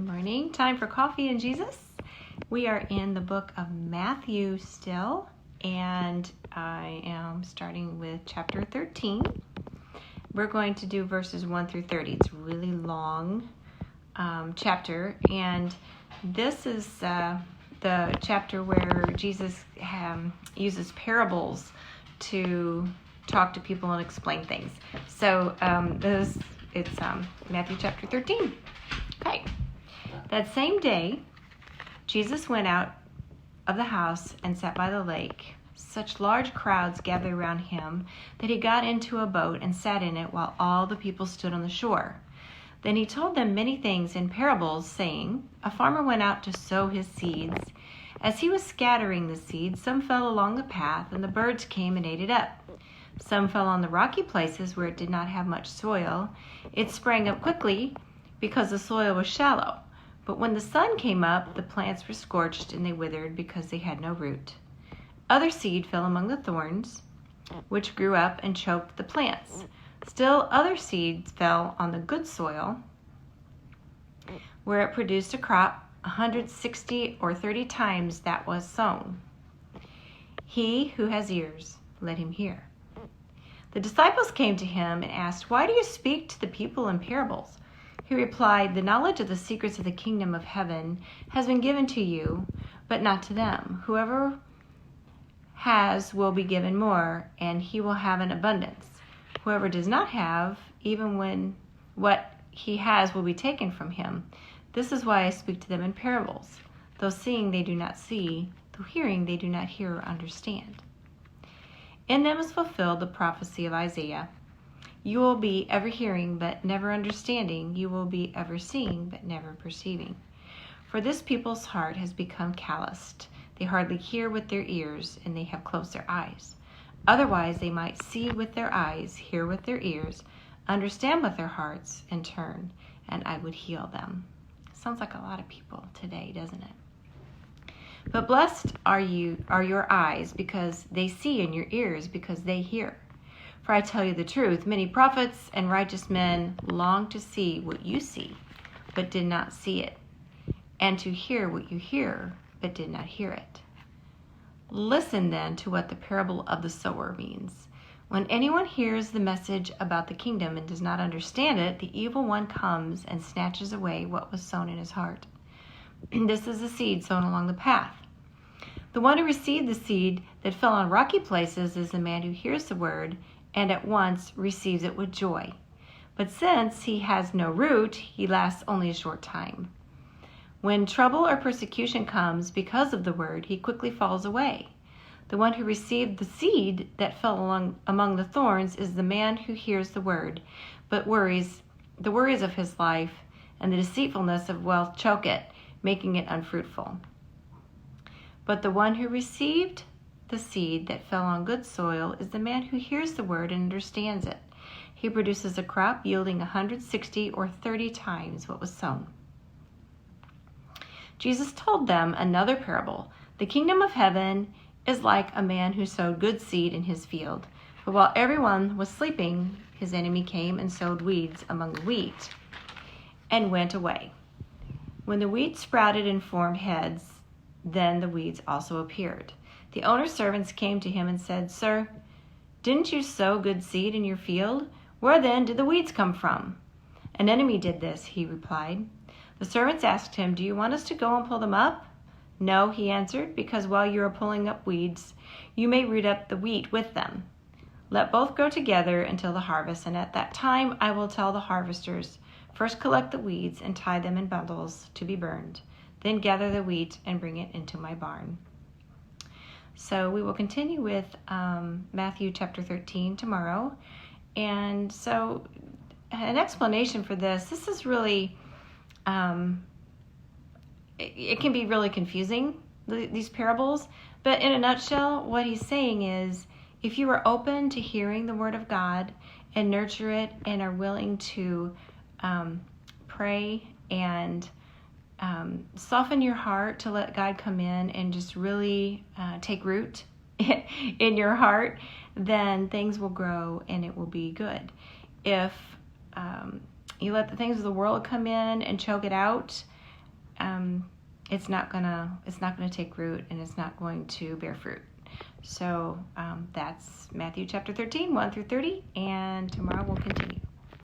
Good morning. Time for Coffee and Jesus. We are in the book of Matthew still, and I am starting with chapter 13. We're going to do verses 1 through 30. It's a really long chapter, and this is the chapter where Jesus uses parables to talk to people and explain things. So it's Matthew chapter 13. Okay. That same day, Jesus went out of the house and sat by the lake. Such large crowds gathered around him that he got into a boat and sat in it while all the people stood on the shore. Then he told them many things in parables, saying, A farmer went out to sow his seeds. As he was scattering the seeds, some fell along the path, and the birds came and ate it up. Some fell on the rocky places where it did not have much soil. It sprang up quickly because the soil was shallow. But when the sun came up, the plants were scorched and they withered because they had no root. Other seed fell among the thorns, which grew up and choked the plants. Still other seeds fell on the good soil, where it produced a crop 160 or 30 times that was sown. He who has ears, let him hear. The disciples came to him and asked, Why do you speak to the people in parables? He replied, The knowledge of the secrets of the kingdom of heaven has been given to you, but not to them. Whoever has will be given more, and he will have an abundance. Whoever does not have, even when what he has will be taken from him. This is why I speak to them in parables. Though seeing they do not see, though hearing they do not hear or understand. In them is fulfilled the prophecy of Isaiah. You will be ever hearing, but never understanding. You will be ever seeing, but never perceiving. For this people's heart has become calloused. They hardly hear with their ears, and they have closed their eyes. Otherwise they might see with their eyes, hear with their ears, understand with their hearts, and turn, and I would heal them. Sounds like a lot of people today, doesn't it? But blessed are your eyes, because they see, and your ears, because they hear. For I tell you the truth, many prophets and righteous men long to see what you see, but did not see it, and to hear what you hear, but did not hear it. Listen then to what the parable of the sower means. When anyone hears the message about the kingdom and does not understand it, the evil one comes and snatches away what was sown in his heart. This is the seed sown along the path. The one who received the seed that fell on rocky places is the man who hears the word and at once receives it with joy. But since he has no root, he lasts only a short time. When trouble or persecution comes because of the word, he quickly falls away. The one who received the seed that fell among the thorns is the man who hears the word, but the worries of his life and the deceitfulness of wealth choke it, making it unfruitful. But the one who received the seed that fell on good soil is the man who hears the word and understands it. He produces a crop yielding 160 or 30 times what was sown. Jesus told them another parable. The kingdom of heaven is like a man who sowed good seed in his field. But while everyone was sleeping, his enemy came and sowed weeds among the wheat and went away. When the wheat sprouted and formed heads, then the weeds also appeared. The owner's servants came to him and said, Sir, didn't you sow good seed in your field? Where then did the weeds come from? An enemy did this, he replied. The servants asked him, Do you want us to go and pull them up? No, he answered, because while you are pulling up weeds, you may root up the wheat with them. Let both grow together until the harvest, and at that time I will tell the harvesters, First collect the weeds and tie them in bundles to be burned. Then gather the wheat and bring it into my barn. So we will continue with Matthew chapter 13 tomorrow. And so an explanation for this is really, it can be really confusing, these parables. But in a nutshell, what he's saying is, if you are open to hearing the word of God and nurture it and are willing to pray and soften your heart to let God come in and just really take root in your heart, then things will grow and it will be good. If you let the things of the world come in and choke it out, it's not gonna take root, and it's not going to bear fruit. So that's Matthew chapter 13, 1 through 30, and tomorrow we'll continue.